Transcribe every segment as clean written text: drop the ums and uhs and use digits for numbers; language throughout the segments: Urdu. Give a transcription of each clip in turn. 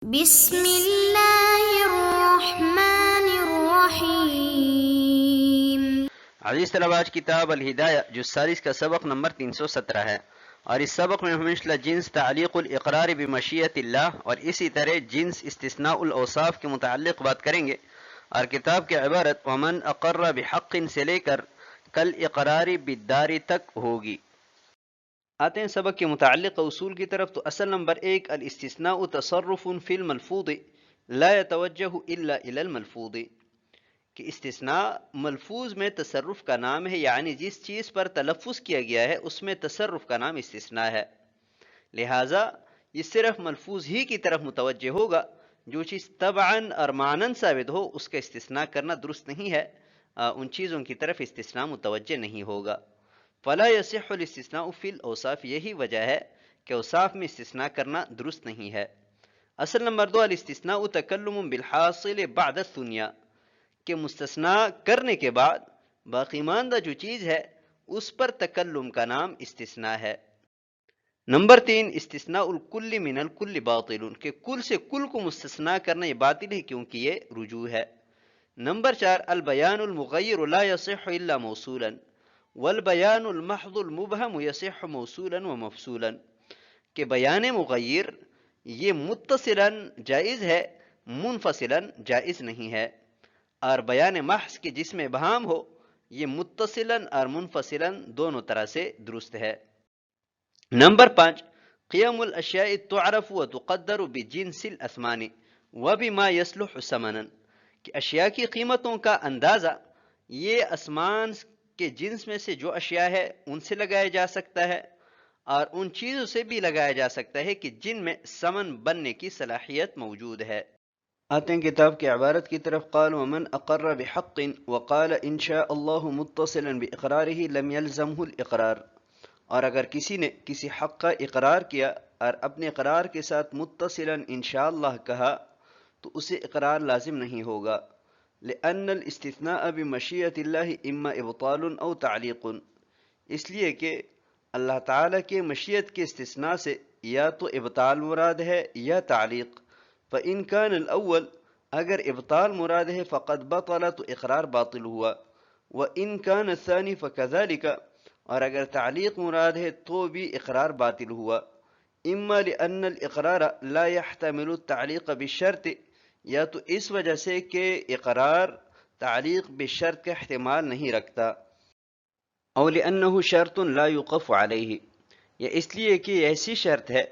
بسم اللہ الرحمن الرحیم۔ عزیز طلبہ، آج کتاب الہدایہ جز 40 کا سبق نمبر 317 ہے، اور اس سبق میں ہم انشاءاللہ جنس تعلیق الاقرار بمشیت اللہ اور اسی طرح جنس استثناء الاوصاف کے متعلق بات کریں گے، اور کتاب کی عبارت ومن اقر بحق سے لے کر کل اقرار بالدار تک ہوگی۔ آتے ہیں سبق کے متعلق اصول کی طرف۔ تو اصل نمبر 1، الاستثناء تصرف فی الملفوظ لا يتوجہ الا الى الملفوظ، کہ استثناء ملفوظ میں تصرف کا نام ہے، یعنی جس چیز پر تلفظ کیا گیا ہے اس میں تصرف کا نام استثناء ہے، لہٰذا یہ صرف ملفوظ ہی کی طرف متوجہ ہوگا۔ جو چیز طبعاً اور معناً ثابت ہو اس کا استثناء کرنا درست نہیں ہے، ان چیزوں کی طرف استثناء متوجہ نہیں ہوگا۔ فلا يصح الاستثناء فی الاوصاف، یہی وجہ ہے کہ اوصاف میں استثناء کرنا درست نہیں ہے۔ اصل نمبر 2، الاستثناء تکلم بالحاصل بعد الثنیہ، کہ مستثنیٰ کرنے کے بعد باقی ماندہ جو چیز ہے اس پر تکلم کا نام استثناء ہے۔ نمبر 3، استثناء الکل من الکل باطل، کہ کل سے کل کو مستثنیٰ کرنا یہ باطل ہے کیونکہ یہ رجوع ہے۔ نمبر 4، البیان المغیر لا یصح الا موصولا والبیان المحض المبہم یصح موصولا ومفصولا، کہ بیان مغیر یہ متصلا جائز ہے، منفصلا جائز نہیں ہے، اور بیان محض کے جس میں ابہام ہو یہ متصلا اور منفصلا دونوں طرح سے درست ہے۔ نمبر 5، قیام الاشیاء تعرف وتقدر بجنس الاسمان وبما يصلح ثمنا، کہ اشیاء کی قیمتوں کا اندازہ یہ اسمان کے جنس میں سے جو اشیاء ہے ان سے لگایا جا سکتا ہے، اور ان چیزوں سے بھی لگایا جا سکتا ہے کہ جن میں ثمن بننے کی صلاحیت موجود ہے۔ آتے ہیں کتاب کی عبارت کی طرف۔ قال ومن اقر بحق وقال ان شاء اللہ متصلا باقرارہ لم يلزمه الاقرار، اور اگر کسی نے کسی حق کا اقرار کیا اور اپنے اقرار کے ساتھ متصلا انشاءاللہ کہا تو اسے اقرار لازم نہیں ہوگا، لأن الاستثناء بمشیت اللہ اما ابطال او تعلیق، اس لیے کہ اللہ تعالیٰ کے مشیت کے استثناء سے یا تو ابطال مراد ہے یا تعلیق۔ فإن كان الأول، اگر ابطال مراد ہے فقد بطل تو اقرار باطل ہوا، وإن كان الثاني فكذلك، اور اگر تعلیق مراد ہے تو بھی اقرار باطل ہوا، اما لأن الاقرار لا يحتمل التعلیق بالشرط، یا تو اس وجہ سے کہ اقرار تعلیق بالشرط کا احتمال نہیں رکھتا، او لأنه شرط لا يقف علیہ، یا اس لیے کہ ایسی شرط ہے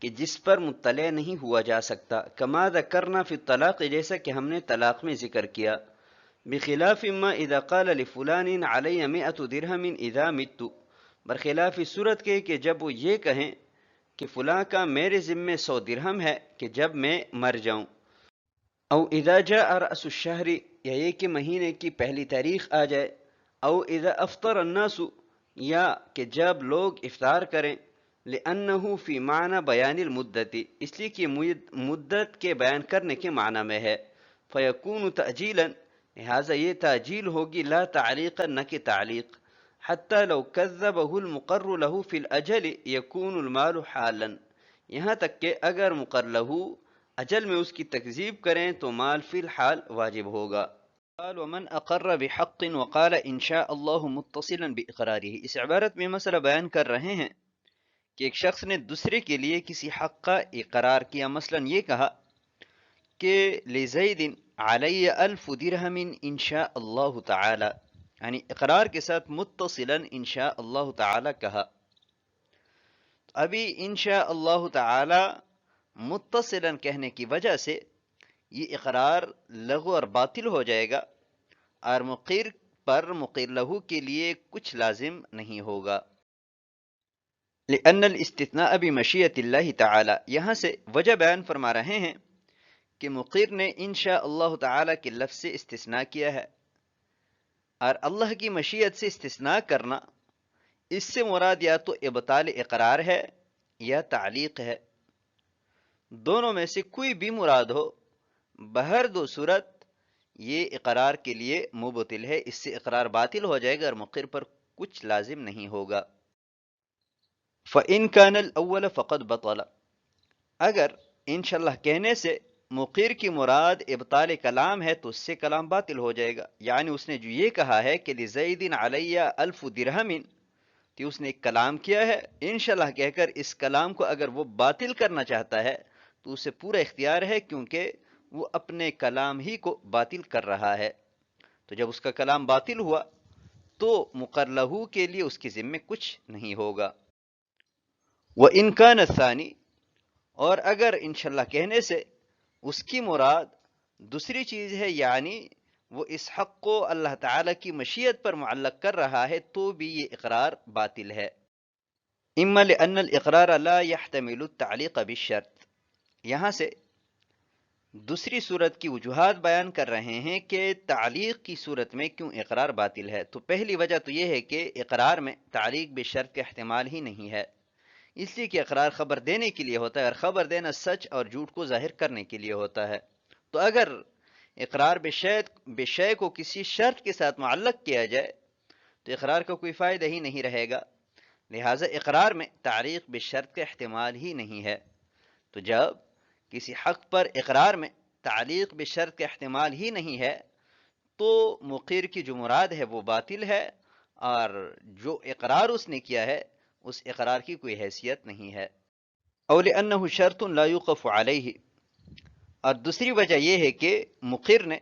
کہ جس پر مطلع نہیں ہوا جا سکتا، کما ذکرنا فی الطلاق، جیسا کہ ہم نے طلاق میں ذکر کیا، بخلاف ما اذا قال لفلان علی 100 درہم اذا مت، برخلاف صورت کے کہ جب وہ یہ کہیں کہ فلاں کا میرے ذمے 100 درہم ہے کہ جب میں مر جاؤں، او اذا جاء رأس الشہر، یا یہ کہ مہینے کی پہلی تاریخ آ جائے، او اذا افطر الناس، یا کہ جب لوگ افطار کریں، لأنه فی معنی بیان المدت، اس لیے کہ مدت کے بیان کرنے کے معنی میں ہے، فیکون تأجیلا، لہٰذا یہ تأجیل ہوگی، لا تعلیقا، نہ کہ تعلیق، حتی لو کذبہ المقر له فی الاجل یکون المال حالا، یہاں تک کہ اگر مقر له اجل میں اس کی تکذیب کریں تو مال فی الحال واجب ہوگا۔ قال ومن اقر بحق وقال ان شاء اللہ متصلا باقرارہ، اس عبارت میں مسئلہ بیان کر رہے ہیں کہ ایک شخص نے دوسرے کے لیے کسی حق کا اقرار کیا، مثلا یہ کہا کہ لزید علی 1000 درہم ان شاء اللہ تعالی، یعنی اقرار کے ساتھ متصلا ان شاء اللہ تعالی کہا، ابھی ان شاء اللہ تعالی متصلا کہنے کی وجہ سے یہ اقرار لغو اور باطل ہو جائے گا، اور مقر پر مقر لہو کے لیے کچھ لازم نہیں ہوگا، لأن الاستثناء بمشیت اللہ تعالی، یہاں سے وجہ بیان فرما رہے ہیں کہ مقر نے انشاء اللہ تعالی کے لفظ سے استثناء کیا ہے، اور اللہ کی مشیت سے استثناء کرنا اس سے مراد یا تو ابطال اقرار ہے یا تعلیق ہے، دونوں میں سے کوئی بھی مراد ہو، بہر دو صورت یہ اقرار کے لیے مبطل ہے، اس سے اقرار باطل ہو جائے گا اور مقر پر کچھ لازم نہیں ہوگا۔ فَإِن كَانَ الْأَوَّلَ فَقَدْ بَطَلَ، اگر انشاءاللہ کہنے سے مقر کی مراد ابطال کلام ہے تو اس سے کلام باطل ہو جائے گا. یعنی اس نے جو یہ کہا ہے کہ لزید علیہ 1000 درہم، کہ اس نے ایک کلام کیا ہے، انشاءاللہ کہہ کر اس کلام کو اگر وہ باطل کرنا چاہتا ہے تو اسے پورا اختیار ہے، کیونکہ وہ اپنے کلام ہی کو باطل کر رہا ہے. تو جب اس کا کلام باطل ہوا تو مقر لہو کے لیے اس کے ذمے کچھ نہیں ہوگا. وَإِنْ كَانَ الثَّانِي، اور اگر انشاءاللہ کہنے سے اس کی مراد دوسری چیز ہے، یعنی وہ اس حق کو اللہ تعالیٰ کی مشیت پر معلق کر رہا ہے، تو بھی یہ اقرار باطل ہے. اما لأن الاقرار لا يحتمل التعلیق بالشرط، یہاں سے دوسری صورت کی وجوہات بیان کر رہے ہیں کہ تعلیق کی صورت میں کیوں اقرار باطل ہے. تو پہلی وجہ تو یہ ہے کہ اقرار میں تعلیق بشرط کا احتمال ہی نہیں ہے، اس لیے کہ اقرار خبر دینے کے لیے ہوتا ہے، اور خبر دینا سچ اور جھوٹ کو ظاہر کرنے کے لیے ہوتا ہے. تو اگر اقرار بشے کو کسی شرط کے ساتھ معلق کیا جائے تو اقرار کا کوئی فائدہ ہی نہیں رہے گا، لہٰذا اقرار میں تعلیق بشرط کا احتمال ہی نہیں ہے. تو جب کسی حق پر اقرار میں تعلیق بشرط کا احتمال ہی نہیں ہے تو مقر کی جو مراد ہے وہ باطل ہے، اور جو اقرار اس نے کیا ہے اس اقرار کی کوئی حیثیت نہیں ہے. او لأنه شرط لا يوقف علیہ، اور دوسری وجہ یہ ہے کہ مقر نے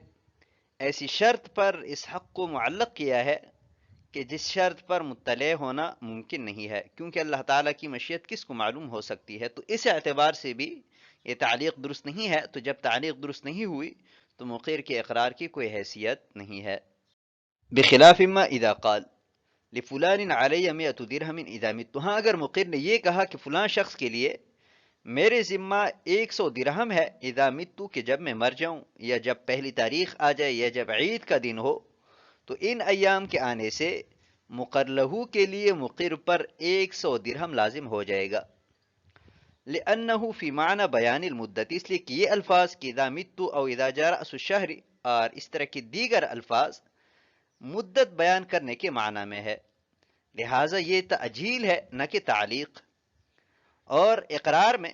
ایسی شرط پر اس حق کو معلق کیا ہے کہ جس شرط پر مطلع ہونا ممکن نہیں ہے، کیونکہ اللہ تعالیٰ کی مشیت کس کو معلوم ہو سکتی ہے. تو اس اعتبار سے بھی یہ تعلیق درست نہیں ہے. تو جب تعلیق درست نہیں ہوئی تو مقر کے اقرار کی کوئی حیثیت نہیں ہے. بخلاف ما اذا قال لفلان علی 100 درہم اذا مت، ہاں اگر مقر نے یہ کہا کہ فلاں شخص کے لیے میرے ذمہ 100 درہم ہے اذا مت، کہ جب میں مر جاؤں، یا جب پہلی تاریخ آ جائے، یا جب عید کا دن ہو، تو ان ایام کے آنے سے مقر لہو کے لیے مقر پر 100 درہم لازم ہو جائے گا. لأنه فی معنی بیان المدت، اس لیے کہ یہ الفاظ کہ اذا مت او اذا جاء رأس الشہر اور اس طرح کے دیگر الفاظ مدت بیان کرنے کے معنی میں ہے، لہٰذا یہ تعجیل ہے نہ کہ تعلیق. اور اقرار میں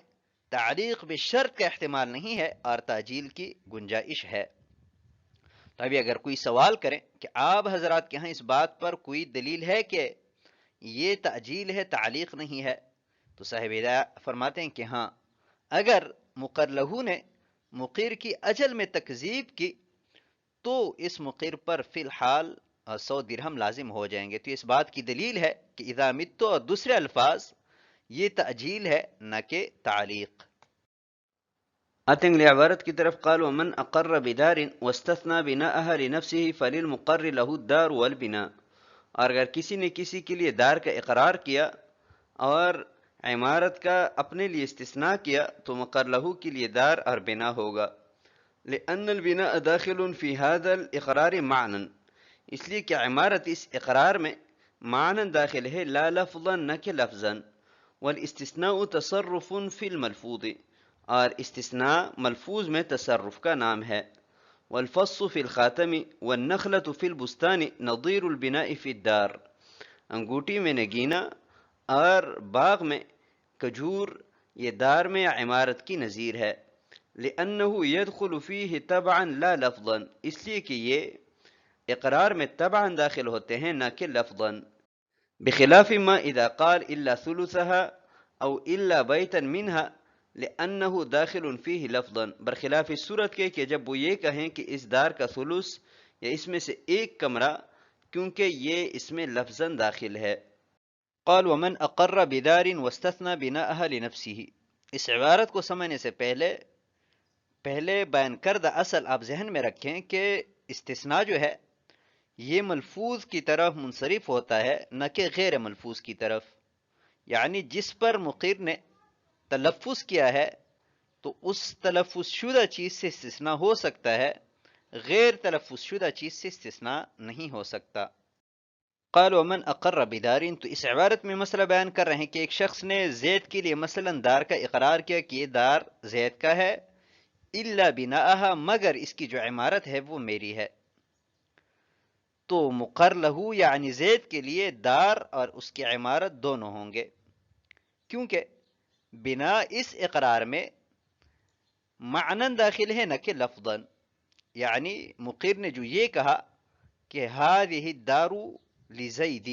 تعلیق بشرط کا احتمال نہیں ہے اور تعجیل کی گنجائش ہے. تو ابھی اگر کوئی سوال کریں کہ آپ حضرات کے ہاں اس بات پر کوئی دلیل ہے کہ یہ تعجیل ہے تعلیق نہیں ہے، تو صاحب ہدایہ فرماتے ہیں کہ ہاں، اگر مقر لہو نے مقر کی اجل میں تکذیب کی تو اس مقر پر فی الحال 100 درہم لازم ہو جائیں گے. تو اس بات کی دلیل ہے کہ اذا مت اور دوسرے الفاظ یہ تعجیل ہے نہ کہ تعلیق. آتے ہیں عبارت کی طرف. قال ومن اقر بدار واستثنى بناءها لنفسه فللمقر له الدار والبناء، اور اگر کسی نے کسی کے لیے دار کا اقرار کیا اور عمارت کا اپنے لیے استثناء کیا تو مقر لہو کے لیے دار اور بنا ہوگا. لأن البناء داخل في هذا الاقرار معنى، اس لیے کہ عمارت اس اقرار میں معنی داخل ہے، لا لفظا نہ کہ لفظا. والاستثناء تصرف في الملفوظ، اور استثناء ملفوظ میں تصرف کا نام ہے. والفص في الخاتم والنخلة في البستان نظير البناء في الدار، انگوٹی میں نگینا اور باغ میں کھجور یہ دار میں عمارت کی نظیر ہے. لأنه يدخل فيه تبعا لا لفظا، اس لیے کہ یہ اقرار میں تبعا داخل ہوتے ہیں نہ کہ لفظا. بخلاف ما اذا قال الا ثلثها او الا بیتا منها لأنه داخل فيه لفظا، برخلاف اس صورت کے کہ جب وہ یہ کہیں کہ اس دار کا ثلث یا اس میں سے ایک کمرہ، کیونکہ یہ اس میں لفظا داخل ہے. قال ومن اقر بدار واستثنى بناءها لنفسه، اس عبارت کو سمجھنے سے پہلے بیان کردہ اصل آپ ذہن میں رکھیں کہ استثناء جو ہے یہ ملفوظ کی طرف منصرف ہوتا ہے نہ کہ غیر ملفوظ کی طرف. یعنی جس پر مقر نے تلفظ کیا ہے تو اس تلفظ شدہ چیز سے استثناء ہو سکتا ہے، غیر تلفظ شدہ چیز سے استثناء نہیں ہو سکتا. قال ومن اقر بدار، تو اس عبارت میں مسئلہ بیان کر رہے ہیں کہ ایک شخص نے زید کے لیے مثلا دار کا اقرار کیا کہ یہ دار زید کا ہے، الا بناءها، مگر اس کی جو عمارت ہے وہ میری ہے. تو مقر لہو یعنی زید کے لیے دار اور اس کی عمارت دونوں ہوں گے، کیونکہ بنا اس اقرار میں معنن داخل ہے نہ کہ لفظاً. یعنی مقر نے جو یہ کہا کہ هذه الدار لزید،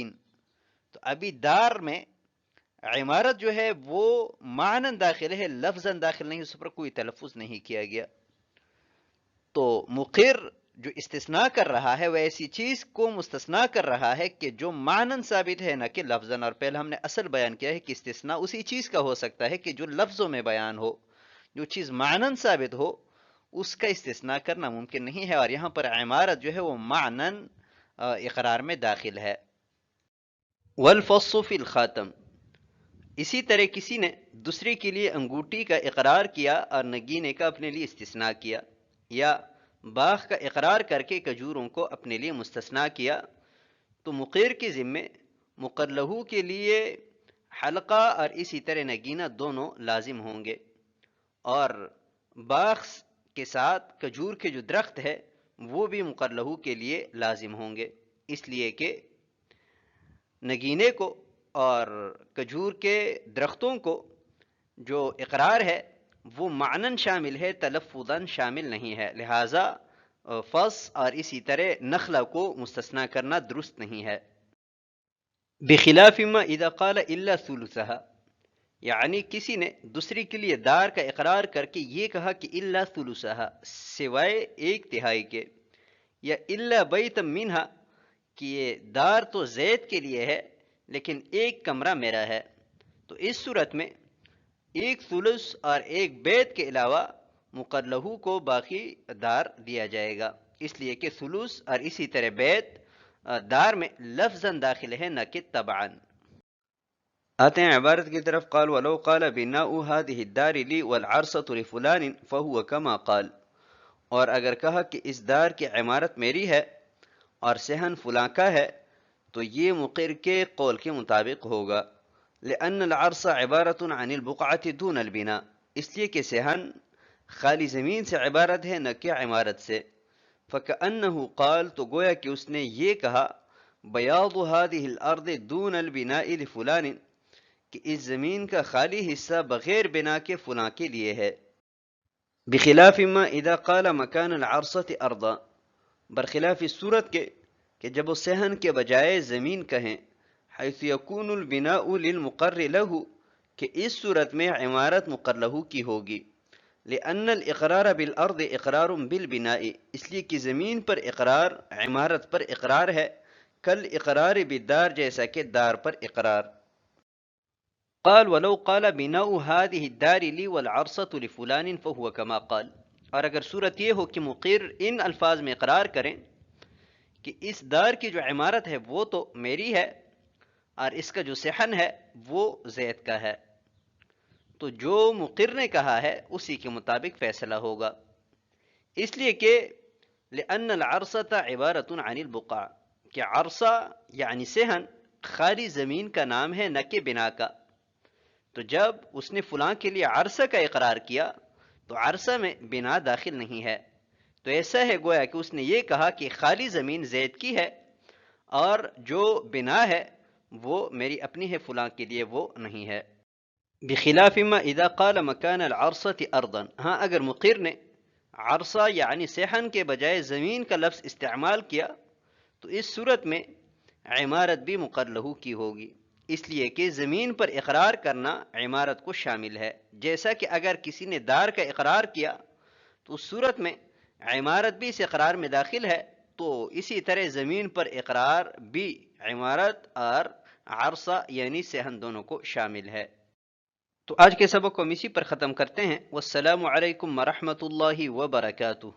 تو ابھی دار میں عمارت جو ہے وہ معنن داخل ہے، لفظاً داخل نہیں، اس پر کوئی تلفظ نہیں کیا گیا. تو مقر جو استثناء کر رہا ہے وہ ایسی چیز کو مستثنا کر رہا ہے کہ جو معنن ثابت ہے نہ کہ لفظاً. اور پہلے ہم نے اصل بیان کیا ہے کہ استثناء اسی چیز کا ہو سکتا ہے کہ جو لفظوں میں بیان ہو. جو چیز معنن ثابت ہو اس کا استثناء کرنا ممکن نہیں ہے، اور یہاں پر عمارت جو ہے وہ معنن اقرار میں داخل ہے. والفص فی الخاتم، اسی طرح کسی نے دوسرے کے لیے انگوٹھی کا اقرار کیا اور نگینے کا اپنے لیے استثناء کیا، یا باغ کا اقرار کر کے کھجوروں کو اپنے لیے مستثنا کیا، تو مقر کے ذمے مقر لہو کے لیے حلقہ اور اسی طرح نگینہ دونوں لازم ہوں گے، اور باغ کے ساتھ کھجور کے جو درخت ہے وہ بھی مقر لہو کے لیے لازم ہوں گے، اس لیے کہ نگینے کو اور کھجور کے درختوں کو جو اقرار ہے وہ معنن شامل ہے، تلفظاً شامل نہیں ہے، لہٰذا فص اور اسی طرح نخلہ کو مستثنا کرنا درست نہیں ہے. بخلاف ما اذا قال الا ثلثها، یعنی کسی نے دوسری کے لیے دار کا اقرار کر کے یہ کہا کہ الا ثلثها، سوائے ایک تہائی کے، یا الا بیتا منها، کہ یہ دار تو زید کے لیے ہے لیکن ایک کمرہ میرا ہے، تو اس صورت میں ایک ثلث اور ایک بیت کے علاوہ مقر لہو کو باقی دار دیا جائے گا، اس لیے کہ ثلث اور اسی طرح بیت دار میں لفظاً داخل ہے نہ کہ طبعاً. آتے ہیں عبارت کی طرف. قال ولو قال بناء هذه الدار لي والعرصة لفلان فهو كما قال، اور اگر کہا کہ اس دار کی عمارت میری ہے اور صحن فلاں کا ہے تو یہ مقر کے قول کے مطابق ہوگا. لأن العرص عبارة عن البقعة دون البناء، اس لیے کہ صحن خالی زمین سے عبارت ہے نہ کہ عمارت سے. فكأنه قال، تو گویا کہ اس نے یہ کہا بیاض هذه الارض دون البناء لفلان، کہ اس زمین کا خالی حصہ بغیر بنا کے فلاں کے لیے ہے. بخلاف ما اذا قال مكان العرصة ارضا، برخلاف اس صورت کے کہ جب وہ صحن کے بجائے زمین کہیں، حيث يكون البناء للمقر له، کہ اس صورت میں عمارت مقر له کی ہوگی. لأن الاقرار بالارض اقرار بالبناء، اس لیے کہ زمین پر اقرار عمارت پر اقرار ہے، کل اقرار بالدار، جیسا کہ دار پر اقرار. قال ولو قال بناء هذه الدار لي والعرصة لفلان فهو كما قال، اور اگر صورت یہ ہو کہ مقر ان الفاظ میں اقرار کریں کہ اس دار کی جو عمارت ہے وہ تو میری ہے اور اس کا جو صحن ہے وہ زید کا ہے، تو جو مقر نے کہا ہے اسی کے مطابق فیصلہ ہوگا، اس لیے کہ لأن العرصة عبارة عن البقع، کہ عرصہ یعنی صحن خالی زمین کا نام ہے نہ کہ بنا کا. تو جب اس نے فلاں کے لیے عرصہ کا اقرار کیا تو عرصہ میں بنا داخل نہیں ہے، تو ایسا ہے گویا کہ اس نے یہ کہا کہ خالی زمین زید کی ہے اور جو بنا ہے وہ میری اپنی ہے، فلاں کے لیے وہ نہیں ہے. بخلاف ما اذا قال مكان العرصة ارضا، ہاں اگر مقر نے عرصہ یعنی صحن کے بجائے زمین کا لفظ استعمال کیا تو اس صورت میں عمارت بھی مقر لہو کی ہوگی، اس لیے کہ زمین پر اقرار کرنا عمارت کو شامل ہے. جیسا کہ اگر کسی نے دار کا اقرار کیا تو اس صورت میں عمارت بھی اس اقرار میں داخل ہے، تو اسی طرح زمین پر اقرار بھی عمارت اور عرصہ یعنی صحن دونوں کو شامل ہے. تو آج کے سبق کو ہم اسی پر ختم کرتے ہیں. والسلام علیکم ورحمۃ اللہ وبرکاتہ.